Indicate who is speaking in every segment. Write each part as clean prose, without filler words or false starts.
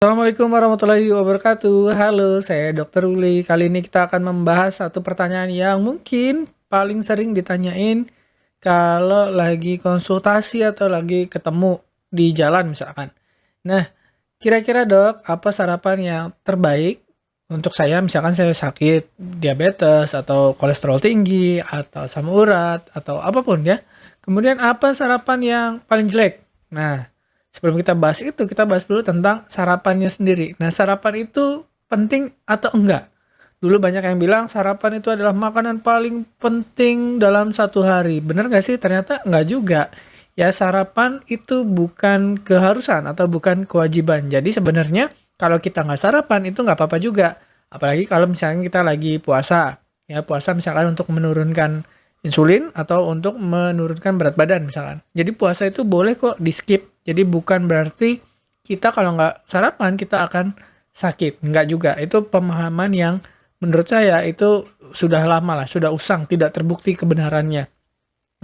Speaker 1: Assalamualaikum warahmatullahi wabarakatuh. Halo, saya Dokter Uli. Kali ini kita akan membahas satu pertanyaan yang mungkin paling sering ditanyain kalau lagi konsultasi atau lagi ketemu di jalan misalkan. Nah, kira-kira Dok, apa sarapan yang terbaik untuk saya misalkan saya sakit diabetes atau kolesterol tinggi atau asam urat atau apapun ya. Kemudian apa sarapan yang paling jelek? Nah, sebelum kita bahas itu, kita bahas dulu tentang sarapannya sendiri. Nah, sarapan itu penting atau enggak? Dulu banyak yang bilang sarapan itu adalah makanan paling penting dalam satu hari. Bener nggak sih? Ternyata enggak juga. Ya, sarapan itu bukan keharusan atau bukan kewajiban. Jadi sebenarnya kalau kita nggak sarapan itu nggak apa-apa juga. Apalagi kalau misalnya kita lagi puasa. Ya, puasa misalkan untuk menurunkan insulin atau untuk menurunkan berat badan misalkan. Jadi puasa itu boleh kok di skip. Jadi bukan berarti kita kalau nggak sarapan kita akan sakit. Nggak juga. Itu pemahaman yang menurut saya itu sudah lama lah, sudah usang, tidak terbukti kebenarannya.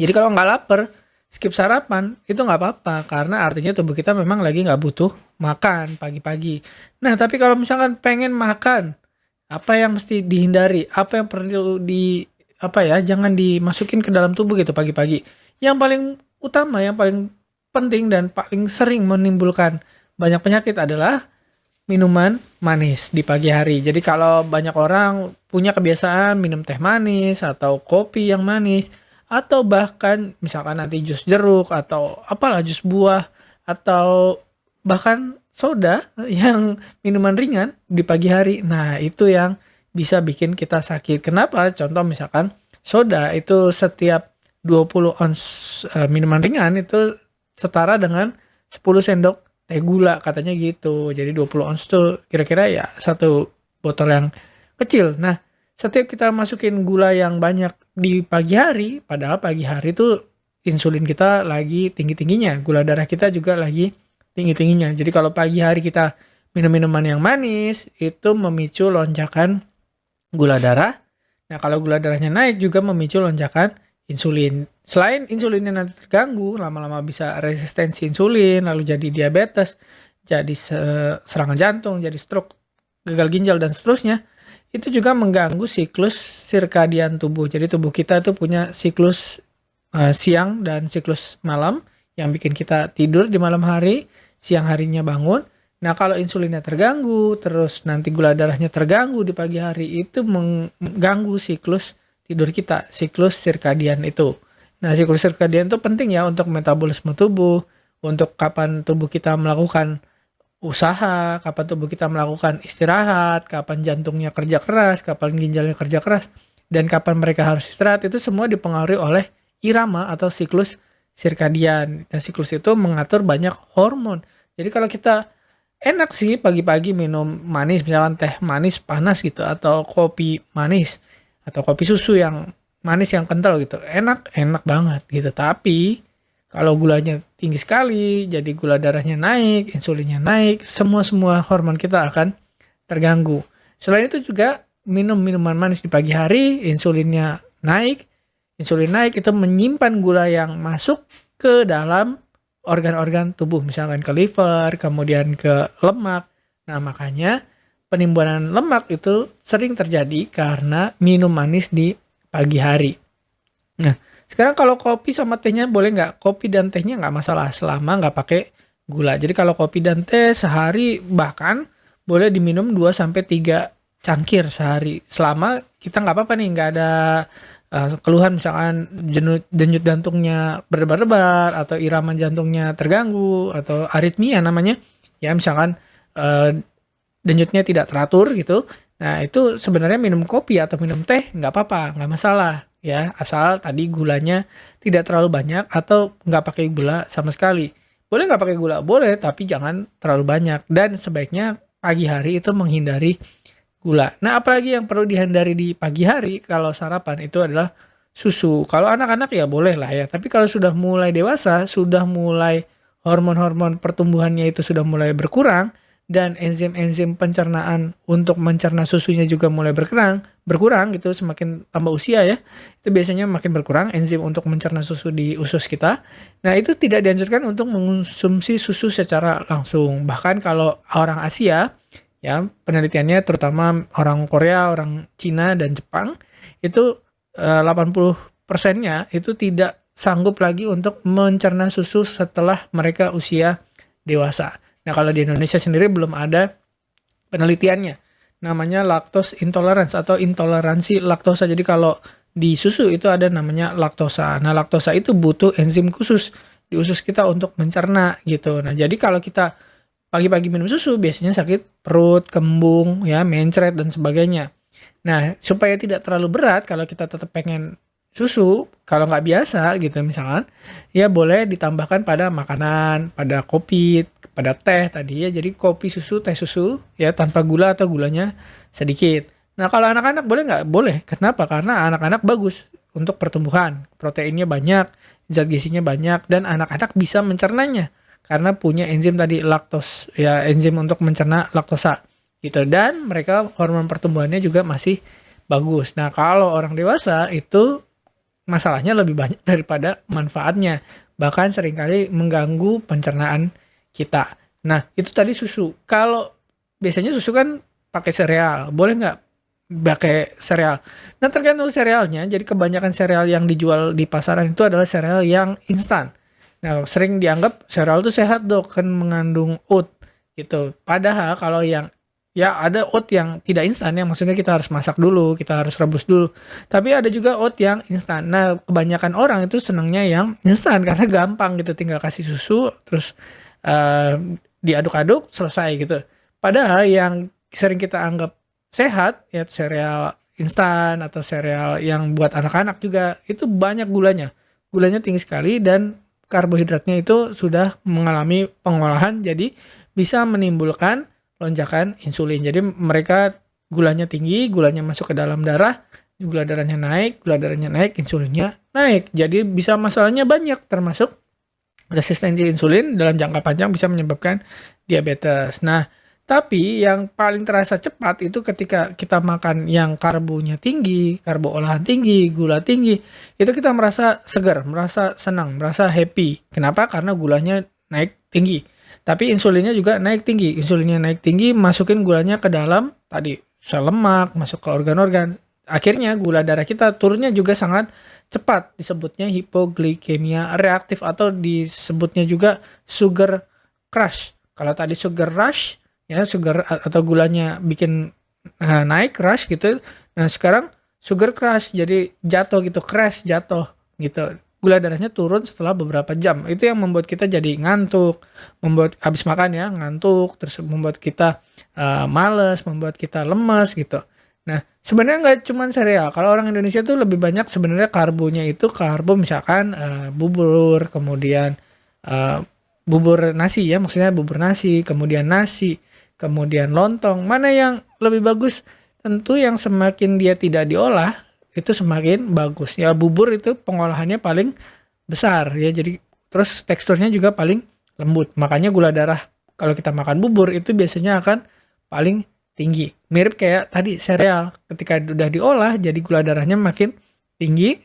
Speaker 1: Jadi kalau nggak lapar, skip sarapan, itu nggak apa-apa. Karena artinya tubuh kita memang lagi nggak butuh makan pagi-pagi. Nah, tapi kalau misalkan pengen makan, apa yang mesti dihindari? Apa yang perlu jangan dimasukin ke dalam tubuh gitu pagi-pagi. Yang paling utama, yang paling penting dan paling sering menimbulkan banyak penyakit adalah minuman manis di pagi hari. Jadi kalau banyak orang punya kebiasaan minum teh manis atau kopi yang manis atau bahkan misalkan nanti jus jeruk atau apalah jus buah atau bahkan soda yang minuman ringan di pagi hari. Nah, itu yang bisa bikin kita sakit. Kenapa? Contoh misalkan soda itu setiap 20 ons minuman ringan itu setara dengan 10 sendok teh gula katanya gitu. Jadi 20 ons tuh kira-kira ya satu botol yang kecil. Nah, setiap kita masukin gula yang banyak di pagi hari, padahal pagi hari tuh insulin kita lagi tinggi-tingginya, gula darah kita juga lagi tinggi-tingginya. Jadi kalau pagi hari kita minum minuman yang manis, itu memicu lonjakan gula darah. Nah, kalau gula darahnya naik juga memicu lonjakan insulin. Selain insulinnya nanti terganggu, lama-lama bisa resistensi insulin, lalu jadi diabetes, jadi serangan jantung, jadi stroke, gagal ginjal, dan seterusnya. Itu juga mengganggu siklus sirkadian tubuh. Jadi tubuh kita itu punya siklus siang dan siklus malam yang bikin kita tidur di malam hari, siang harinya bangun. Nah, kalau insulinnya terganggu, terus nanti gula darahnya terganggu di pagi hari, itu mengganggu siklus tidur kita, siklus sirkadian itu. Nah, siklus sirkadian itu penting ya untuk metabolisme tubuh, untuk kapan tubuh kita melakukan usaha, kapan tubuh kita melakukan istirahat, kapan jantungnya kerja keras, kapan ginjalnya kerja keras, dan kapan mereka harus istirahat, itu semua dipengaruhi oleh irama atau siklus sirkadian. Dan siklus itu mengatur banyak hormon. Jadi kalau kita enak sih pagi-pagi minum manis, misalkan teh manis panas gitu, atau kopi manis, atau kopi susu yang manis yang kental gitu. Enak, enak banget gitu. Tapi kalau gulanya tinggi sekali, jadi gula darahnya naik, insulinnya naik, semua hormon kita akan terganggu. Selain itu juga minum minuman manis di pagi hari, insulinnya naik. Insulin naik itu menyimpan gula yang masuk ke dalam organ-organ tubuh, misalkan ke liver, kemudian ke lemak. Nah, makanya penimbunan lemak itu sering terjadi karena minum manis di pagi hari. Nah, sekarang kalau kopi sama tehnya boleh nggak? Kopi dan tehnya nggak masalah selama nggak pakai gula. Jadi kalau kopi dan teh sehari bahkan boleh diminum 2 sampai 3 cangkir sehari. Selama kita nggak apa-apa nih, nggak ada keluhan misalkan denyut jantungnya berdebar-debar atau irama jantungnya terganggu atau aritmia namanya. Ya misalkan denyutnya tidak teratur gitu. Nah, itu sebenarnya minum kopi atau minum teh nggak apa-apa, nggak masalah ya, asal tadi gulanya tidak terlalu banyak atau nggak pakai gula sama sekali. Boleh nggak pakai gula? Boleh, tapi jangan terlalu banyak. Dan sebaiknya pagi hari itu menghindari gula. Nah, apalagi yang perlu dihindari di pagi hari kalau sarapan itu adalah susu. Kalau anak-anak ya boleh lah ya, tapi kalau sudah mulai dewasa, sudah mulai hormon-hormon pertumbuhannya itu sudah mulai berkurang, dan enzim-enzim pencernaan untuk mencerna susunya juga mulai berkurang, berkurang gitu semakin tambah usia ya, itu biasanya makin berkurang enzim untuk mencerna susu di usus kita. Nah, itu tidak dianjurkan untuk mengonsumsi susu secara langsung. Bahkan kalau orang Asia, ya penelitiannya terutama orang Korea, orang Cina, dan Jepang, itu 80%-nya itu tidak sanggup lagi untuk mencerna susu setelah mereka usia dewasa. Nah, kalau di Indonesia sendiri belum ada penelitiannya. Namanya lactose intolerance atau intoleransi laktosa. Jadi kalau di susu itu ada namanya laktosa. Nah, laktosa itu butuh enzim khusus di usus kita untuk mencerna gitu. Nah, jadi kalau kita pagi-pagi minum susu biasanya sakit perut, kembung, ya, mencret dan sebagainya. Nah, supaya tidak terlalu berat kalau kita tetap pengen susu, kalau nggak biasa gitu misalkan, ya boleh ditambahkan pada makanan, pada kopi, pada teh tadi ya. Jadi kopi susu, teh susu ya tanpa gula atau gulanya sedikit. Nah, kalau anak-anak boleh nggak? Boleh. Kenapa? Karena anak-anak bagus untuk pertumbuhan. Proteinnya banyak, zat gizinya banyak, dan anak-anak bisa mencernanya karena punya enzim tadi laktos, ya enzim untuk mencerna laktosa gitu. Dan mereka hormon pertumbuhannya juga masih bagus. Nah, kalau orang dewasa itu masalahnya lebih banyak daripada manfaatnya. Bahkan seringkali mengganggu pencernaan kita. Nah, itu tadi susu. Kalau biasanya susu kan pakai sereal. Boleh nggak pakai sereal? Nah, tergantung serealnya. Jadi kebanyakan sereal yang dijual di pasaran itu adalah sereal yang instan. Nah, sering dianggap sereal itu sehat dok, kan mengandung oat gitu. Padahal kalau yang ya ada oat yang tidak instan, yang maksudnya kita harus masak dulu, kita harus rebus dulu. Tapi ada juga oat yang instan. Nah, kebanyakan orang itu senangnya yang instan karena gampang gitu, tinggal kasih susu terus diaduk-aduk selesai gitu. Padahal yang sering kita anggap sehat ya sereal instan atau sereal yang buat anak-anak juga itu banyak gulanya. Gulanya tinggi sekali dan karbohidratnya itu sudah mengalami pengolahan jadi bisa menimbulkan lonjakan insulin. Jadi mereka gulanya tinggi, gulanya masuk ke dalam darah, gula darahnya naik, insulinnya naik. Jadi bisa masalahnya banyak termasuk resistensi insulin dalam jangka panjang bisa menyebabkan diabetes. Nah, tapi yang paling terasa cepat itu ketika kita makan yang karbonya tinggi, karbo olahan tinggi, gula tinggi, itu kita merasa segar, merasa senang, merasa happy. Kenapa? Karena gulanya naik tinggi. Tapi insulinnya juga naik tinggi. Insulinnya naik tinggi, masukin gulanya ke dalam tadi sel lemak, masuk ke organ-organ. Akhirnya gula darah kita turunnya juga sangat cepat. Disebutnya hipoglikemia reaktif atau disebutnya juga sugar crash. Kalau tadi sugar rush, ya sugar atau gulanya bikin naik crash gitu. Nah, sekarang sugar crash jadi jatuh gitu, crash jatuh gitu. Gula darahnya turun setelah beberapa jam. Itu yang membuat kita jadi ngantuk, membuat habis makan ya ngantuk, terus membuat kita males, membuat kita lemas gitu. Nah, sebenarnya nggak cuma sereal. Kalau orang Indonesia tuh lebih banyak sebenarnya karbonya itu karbo misalkan bubur, kemudian eh, bubur nasi ya, maksudnya bubur nasi, kemudian lontong. Mana yang lebih bagus? Tentu yang semakin dia tidak diolah itu semakin bagus. Ya bubur itu pengolahannya paling besar ya. Jadi terus teksturnya juga paling lembut. Makanya gula darah kalau kita makan bubur itu biasanya akan paling tinggi. Mirip kayak tadi sereal. Ketika udah diolah jadi gula darahnya makin tinggi,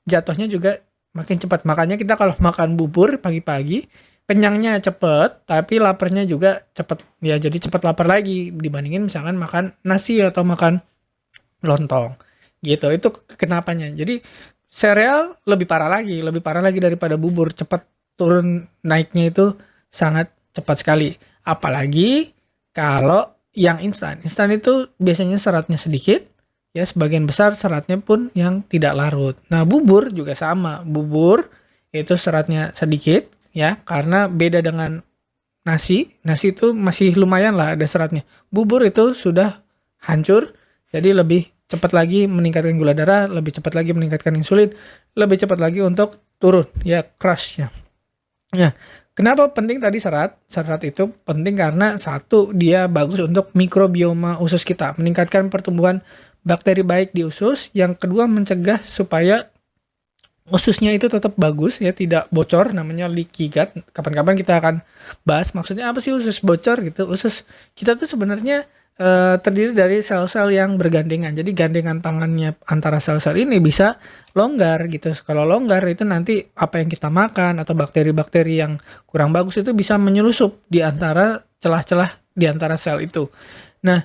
Speaker 1: jatuhnya juga makin cepat. Makanya kita kalau makan bubur pagi-pagi kenyangnya cepet, tapi laparnya juga cepet. Ya jadi cepet lapar lagi dibandingin misalkan makan nasi atau makan lontong. Gitu. Itu kenapanya. Jadi sereal lebih parah lagi daripada bubur. Cepat turun naiknya itu sangat cepat sekali. Apalagi kalau yang instan. Instan itu biasanya seratnya sedikit, ya sebagian besar seratnya pun yang tidak larut. Nah, bubur juga sama. Bubur itu seratnya sedikit, ya, karena beda dengan nasi. Nasi itu masih lumayan lah ada seratnya. Bubur itu sudah hancur, jadi lebih cepat lagi meningkatkan gula darah, lebih cepat lagi meningkatkan insulin, lebih cepat lagi untuk turun, ya crash-nya. Nah, kenapa penting tadi serat? Serat itu penting karena satu, dia bagus untuk mikrobioma usus kita, meningkatkan pertumbuhan bakteri baik di usus. Yang kedua, mencegah supaya ususnya itu tetap bagus ya, tidak bocor, namanya leaky gut. Kapan-kapan kita akan bahas maksudnya apa sih usus bocor gitu. Usus kita tuh sebenarnya terdiri dari sel-sel yang bergandengan. Jadi gandengan tangannya antara sel-sel ini bisa longgar gitu. Kalau longgar itu nanti apa yang kita makan atau bakteri-bakteri yang kurang bagus itu bisa menyelusup di antara celah-celah di antara sel itu. Nah,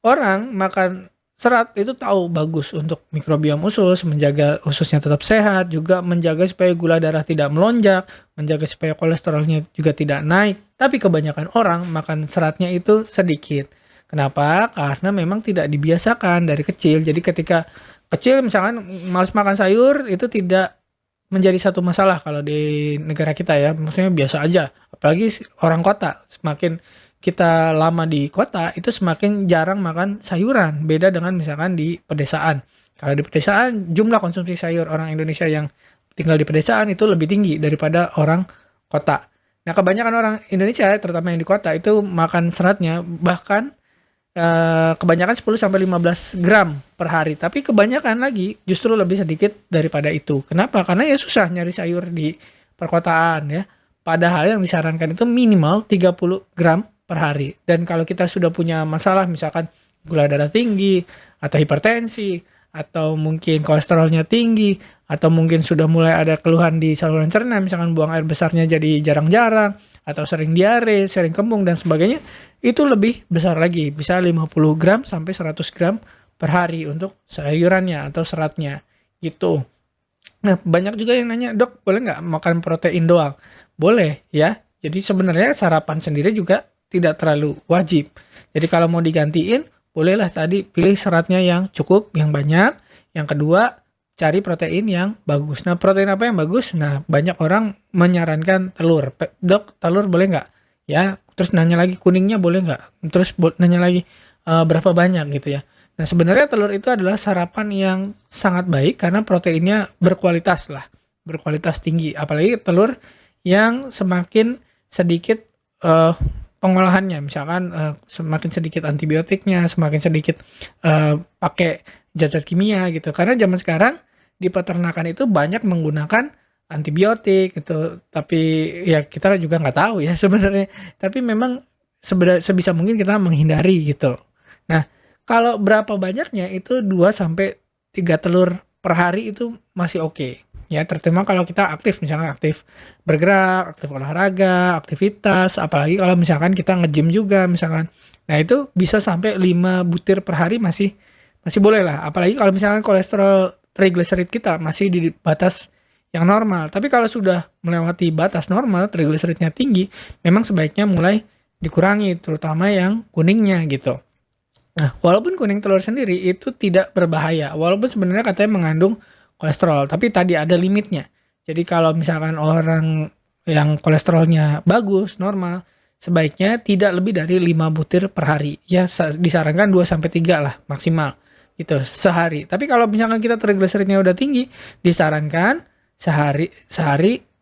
Speaker 1: orang makan serat itu tahu bagus untuk mikrobiom usus, menjaga ususnya tetap sehat, juga menjaga supaya gula darah tidak melonjak, menjaga supaya kolesterolnya juga tidak naik. Tapi kebanyakan orang makan seratnya itu sedikit. Kenapa? Karena memang tidak dibiasakan dari kecil. Jadi ketika kecil misalkan malas makan sayur itu tidak menjadi satu masalah kalau di negara kita ya. Maksudnya biasa aja. Apalagi orang kota, semakin kita lama di kota itu semakin jarang makan sayuran, beda dengan misalkan di pedesaan. Kalau di pedesaan jumlah konsumsi sayur orang Indonesia yang tinggal di pedesaan itu lebih tinggi daripada orang kota. Nah, kebanyakan orang Indonesia terutama yang di kota itu makan seratnya bahkan kebanyakan 10 sampai 15 gram per hari, tapi kebanyakan lagi justru lebih sedikit daripada itu. Kenapa? Karena ya susah nyari sayur di perkotaan ya. Padahal yang disarankan itu minimal 30 gram per hari. Dan kalau kita sudah punya masalah misalkan gula darah tinggi atau hipertensi atau mungkin kolesterolnya tinggi atau mungkin sudah mulai ada keluhan di saluran cerna misalkan buang air besarnya jadi jarang-jarang atau sering diare, sering kembung dan sebagainya, itu lebih besar lagi, bisa 50 gram sampai 100 gram per hari untuk sayurannya atau seratnya gitu. Nah, banyak juga yang nanya, "Dok, boleh nggak makan protein doang?" Boleh ya. Jadi sebenarnya sarapan sendiri juga tidak terlalu wajib. Jadi kalau mau digantiin, bolehlah tadi pilih seratnya yang cukup, yang banyak. Yang kedua, cari protein yang bagus. Nah, protein apa yang bagus? Nah, banyak orang menyarankan telur. Dok, telur boleh nggak? Ya, terus nanya lagi kuningnya boleh nggak? Terus nanya lagi berapa banyak gitu ya. Nah, sebenarnya telur itu adalah sarapan yang sangat baik karena proteinnya berkualitas lah, berkualitas tinggi. Apalagi telur yang semakin sedikit eh, pengolahannya, misalkan semakin sedikit antibiotiknya, semakin sedikit pakai zat-zat kimia gitu. Karena zaman sekarang di peternakan itu banyak menggunakan antibiotik gitu, tapi ya kita juga nggak tahu ya sebenarnya. Tapi memang sebisa mungkin kita menghindari gitu. Nah, kalau berapa banyaknya itu 2 sampai 3 telur per hari itu masih oke. Ya, terutama kalau kita aktif, misalkan aktif bergerak, aktif olahraga, aktivitas, apalagi kalau misalkan kita nge-gym juga misalkan. Nah, itu bisa sampai 5 butir per hari masih masih boleh lah. Apalagi kalau misalkan kolesterol trigliserid kita masih di batas yang normal. Tapi kalau sudah melewati batas normal, trigliseridnya tinggi, memang sebaiknya mulai dikurangi, terutama yang kuningnya gitu. Nah, walaupun kuning telur sendiri itu tidak berbahaya, walaupun sebenarnya katanya mengandung kolesterol, tapi tadi ada limitnya. Jadi kalau misalkan orang yang kolesterolnya bagus, normal, sebaiknya tidak lebih dari 5 butir per hari. Ya, disarankan 2 sampai 3 lah maksimal gitu sehari. Tapi kalau misalkan kita trigliseridnya udah tinggi, disarankan sehari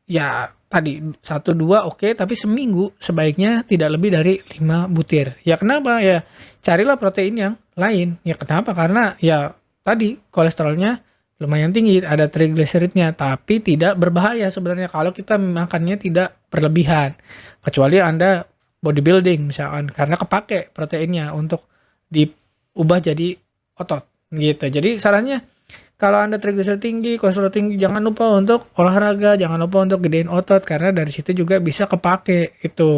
Speaker 1: ya tadi 1 2 oke, tapi seminggu sebaiknya tidak lebih dari 5 butir. Ya kenapa? Ya carilah protein yang lain. Ya kenapa? Karena ya tadi kolesterolnya lumayan tinggi, ada trigliseridnya, tapi tidak berbahaya sebenarnya kalau kita makannya tidak berlebihan. Kecuali Anda bodybuilding misalkan, karena kepake proteinnya untuk diubah jadi otot gitu. Jadi sarannya kalau Anda trigliserid tinggi, kolesterol tinggi, jangan lupa untuk olahraga, jangan lupa untuk gedein otot karena dari situ juga bisa kepake itu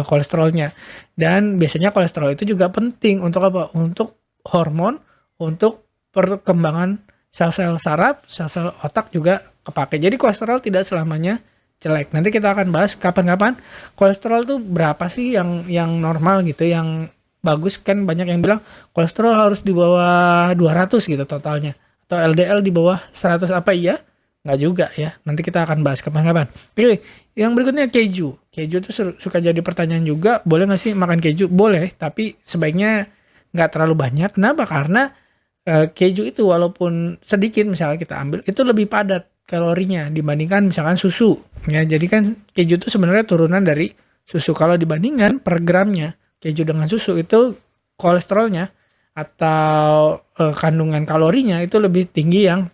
Speaker 1: kolesterolnya. Dan biasanya kolesterol itu juga penting untuk apa? Untuk hormon, untuk perkembangan sel-sel saraf, sel-sel otak juga kepake. Jadi kolesterol tidak selamanya jelek. Nanti kita akan bahas kapan-kapan kolesterol tuh berapa sih yang normal gitu, yang bagus. Kan banyak yang bilang kolesterol harus di bawah 200 gitu totalnya, atau LDL di bawah 100, apa iya? Nggak juga ya. Nanti kita akan bahas kapan-kapan. Oke, yang berikutnya keju. Keju itu suka jadi pertanyaan juga, boleh nggak sih makan keju? Boleh, tapi sebaiknya nggak terlalu banyak. Kenapa? Karena keju itu walaupun sedikit misalnya kita ambil, itu lebih padat kalorinya dibandingkan misalkan susu. Ya, jadi kan keju itu sebenarnya turunan dari susu. Kalau dibandingkan per gramnya keju dengan susu itu kolesterolnya atau kandungan kalorinya itu lebih tinggi yang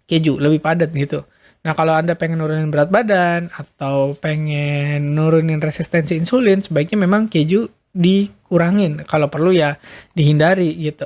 Speaker 1: keju, lebih padat gitu. Nah, kalau Anda pengen nurunin berat badan atau pengen nurunin resistensi insulin, sebaiknya memang keju dikurangin. Kalau perlu ya dihindari gitu.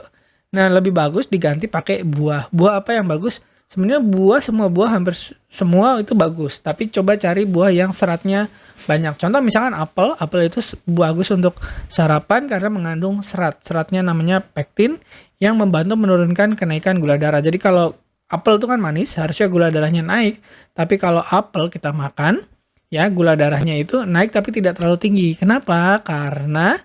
Speaker 1: Nah, lebih bagus diganti pakai buah. Buah apa yang bagus? Sebenarnya buah, semua buah hampir semua itu bagus. Tapi coba cari buah yang seratnya banyak. Contoh misalkan apel. Apel itu bagus untuk sarapan karena mengandung serat. Seratnya namanya pektin yang membantu menurunkan kenaikan gula darah. Jadi kalau apel itu kan manis, harusnya gula darahnya naik. Tapi kalau apel kita makan, ya gula darahnya itu naik tapi tidak terlalu tinggi. Kenapa? Karena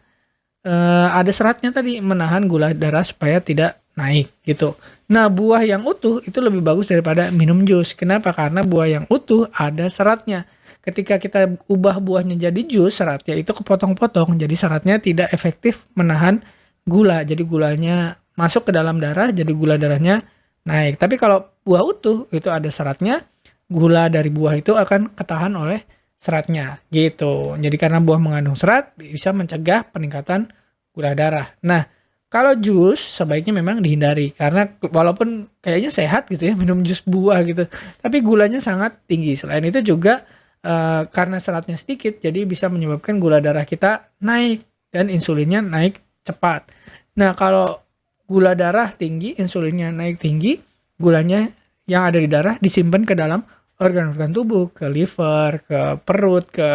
Speaker 1: ada seratnya tadi menahan gula darah supaya tidak naik gitu. Nah, buah yang utuh itu lebih bagus daripada minum jus. Kenapa? Karena buah yang utuh ada seratnya. Ketika kita ubah buahnya jadi jus, seratnya itu kepotong-potong. Jadi seratnya tidak efektif menahan gula. Jadi gulanya masuk ke dalam darah, jadi gula darahnya naik. Tapi kalau buah utuh itu ada seratnya, gula dari buah itu akan ketahan oleh seratnya gitu. Jadi karena buah mengandung serat bisa mencegah peningkatan gula darah. Nah, kalau jus sebaiknya memang dihindari karena walaupun kayaknya sehat gitu ya minum jus buah gitu, tapi gulanya sangat tinggi. Selain itu juga karena seratnya sedikit jadi bisa menyebabkan gula darah kita naik dan insulinnya naik cepat. Nah, kalau gula darah tinggi, insulinnya naik tinggi, gulanya yang ada di darah disimpan ke dalam organ-organ tubuh, ke liver, ke perut, ke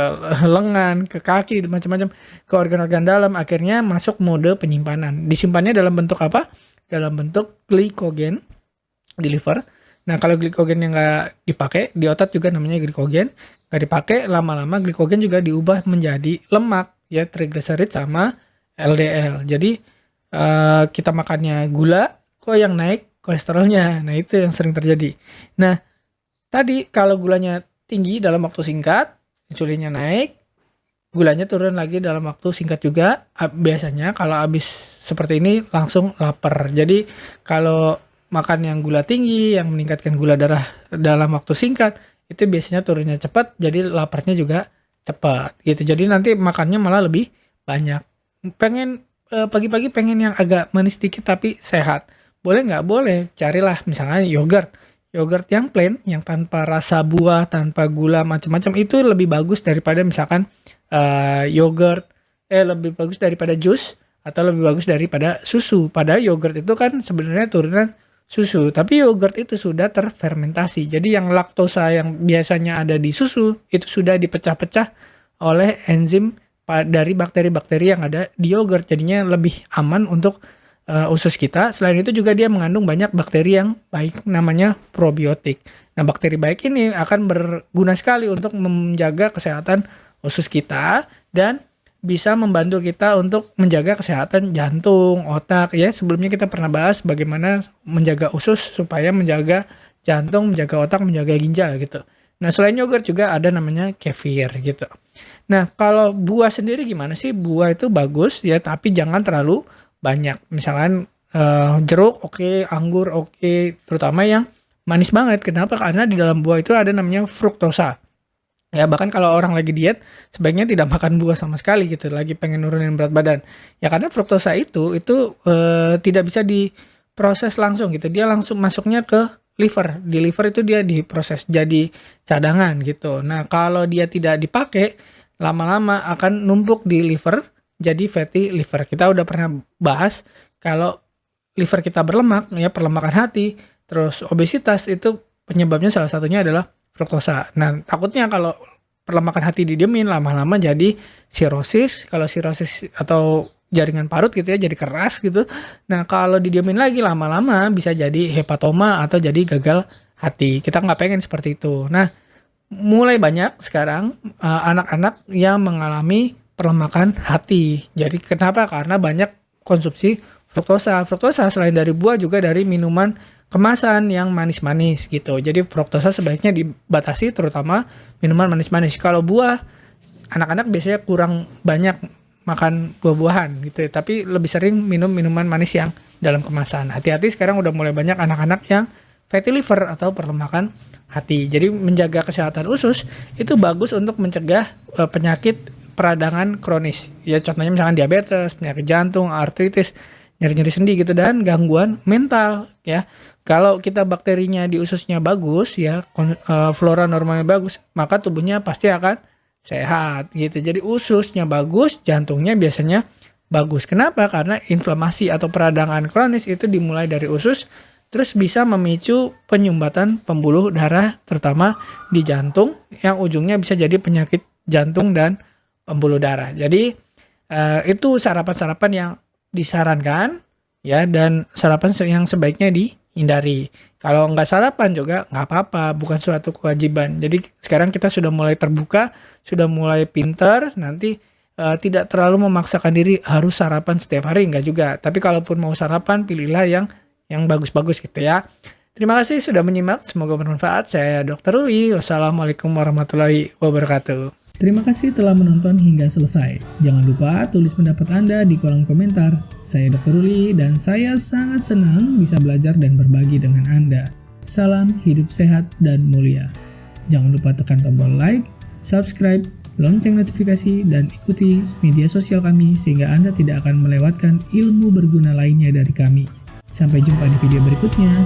Speaker 1: lengan, ke kaki, macam-macam, ke organ-organ dalam, akhirnya masuk mode penyimpanan. Disimpannya dalam bentuk apa? Dalam bentuk glikogen di liver. Nah, kalau glikogen yang nggak dipakai, di otot juga namanya glikogen, nggak dipakai, lama-lama glikogen juga diubah menjadi lemak, ya triglycerid sama LDL. Jadi kita makannya gula, kok yang naik kolesterolnya. Nah, itu yang sering terjadi. Nah, tadi kalau gulanya tinggi dalam waktu singkat, insulinnya naik, gulanya turun lagi dalam waktu singkat juga. Biasanya kalau habis seperti ini langsung lapar. Jadi kalau makan yang gula tinggi, yang meningkatkan gula darah dalam waktu singkat, itu biasanya turunnya cepat, jadi laparnya juga cepat gitu. Jadi nanti makannya malah lebih banyak. Pengen pagi-pagi pengen yang agak manis dikit tapi sehat. Boleh nggak? Boleh. Carilah misalnya yogurt. Yogurt yang plain, yang tanpa rasa buah, tanpa gula, macam-macam itu lebih bagus daripada misalkan yogurt, lebih bagus daripada jus atau lebih bagus daripada susu. Padahal yogurt itu kan sebenarnya turunan susu, tapi yogurt itu sudah terfermentasi. Jadi yang laktosa yang biasanya ada di susu itu sudah dipecah-pecah oleh enzim dari bakteri-bakteri yang ada di yogurt, jadinya lebih aman untuk usus kita. Selain itu juga dia mengandung banyak bakteri yang baik, namanya probiotik. Nah, bakteri baik ini akan berguna sekali untuk menjaga kesehatan usus kita dan bisa membantu kita untuk menjaga kesehatan jantung, otak ya. Sebelumnya kita pernah bahas bagaimana menjaga usus supaya menjaga jantung, menjaga otak, menjaga ginjal gitu. Nah, selain yogurt juga ada namanya kefir gitu. Nah, kalau buah sendiri gimana sih? Buah itu bagus ya, tapi jangan terlalu banyak. Misalkan jeruk oke, anggur oke, terutama yang manis banget. Kenapa? Karena di dalam buah itu ada namanya fruktosa. Ya, bahkan kalau orang lagi diet, sebaiknya tidak makan buah sama sekali gitu, lagi pengen nurunin berat badan. Ya karena fruktosa itu tidak bisa diproses langsung gitu. Dia langsung masuknya ke liver. Di liver itu dia diproses jadi cadangan gitu. Nah, kalau dia tidak dipakai, lama-lama akan numpuk di liver jadi fatty liver. Kita udah pernah bahas kalau liver kita berlemak, ya perlemakan hati, terus obesitas itu penyebabnya salah satunya adalah fruktosa. Nah, takutnya kalau perlemakan hati didiemin lama-lama jadi sirosis. Kalau sirosis atau jaringan parut gitu ya, jadi keras gitu. Nah, kalau didiemin lagi lama-lama bisa jadi hepatoma atau jadi gagal hati. Kita nggak pengen seperti itu. Nah, mulai banyak sekarang anak-anak yang mengalami perlemakan hati. Jadi kenapa? Karena banyak konsumsi fruktosa. Fruktosa selain dari buah juga dari minuman kemasan yang manis-manis gitu. Jadi fruktosa sebaiknya dibatasi, terutama minuman manis-manis. Kalau buah, anak-anak biasanya kurang banyak makan buah-buahan gitu ya, tapi lebih sering minum minuman manis yang dalam kemasan. Hati-hati, sekarang udah mulai banyak anak-anak yang fatty liver atau perlemakan hati. Jadi menjaga kesehatan usus itu bagus untuk mencegah penyakit peradangan kronis. Ya contohnya misalkan diabetes, penyakit jantung, artritis. nyeri-nyeri sendi gitu, dan gangguan mental ya. Kalau kita bakterinya di ususnya bagus ya, flora normalnya bagus, maka tubuhnya pasti akan sehat gitu. Jadi ususnya bagus, jantungnya biasanya bagus. Kenapa? Karena inflamasi atau peradangan kronis itu dimulai dari usus, terus bisa memicu penyumbatan pembuluh darah terutama di jantung, yang ujungnya bisa jadi penyakit jantung dan pembuluh darah. Jadi itu sarapan-sarapan yang disarankan ya, dan sarapan yang sebaiknya dihindari. Kalau nggak sarapan juga nggak apa-apa, bukan suatu kewajiban. Jadi sekarang kita sudah mulai terbuka, sudah mulai pinter, nanti tidak terlalu memaksakan diri harus sarapan setiap hari, nggak juga. Tapi kalaupun mau sarapan, pilihlah yang bagus-bagus gitu ya. Terima kasih sudah menyimak, semoga bermanfaat. Saya Dr. Uli, wassalamualaikum warahmatullahi wabarakatuh.
Speaker 2: Terima kasih telah menonton hingga selesai. Jangan lupa tulis pendapat Anda di kolom komentar. Saya Dr. Uli dan saya sangat senang bisa belajar dan berbagi dengan Anda. Salam hidup sehat dan mulia. Jangan lupa tekan tombol like, subscribe, lonceng notifikasi, dan ikuti media sosial kami sehingga Anda tidak akan melewatkan ilmu berguna lainnya dari kami. Sampai jumpa di video berikutnya.